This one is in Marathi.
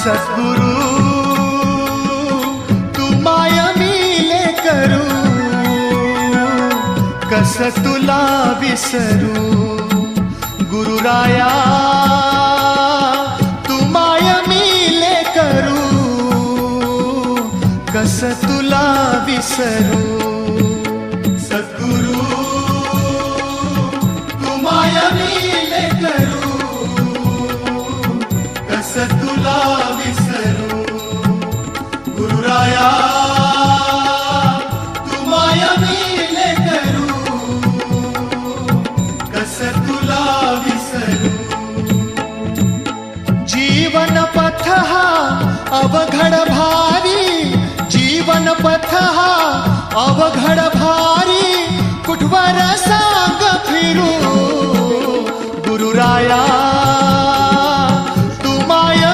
सद्गुरु तू माय मिले करू, कस तुला विसरू. गुरुराया तू माय मिले करू, कस तुला विसरू. सद्गुरु तू माय मिले करू, कस तुला विसरू. गुरुराया तू माय मिले करू, कस तुला विसरू. जीवन पथ हा अवघड भारी, जीवन पथ हा अवघड भारी, कुठवर सांग फिरू. गुरुराया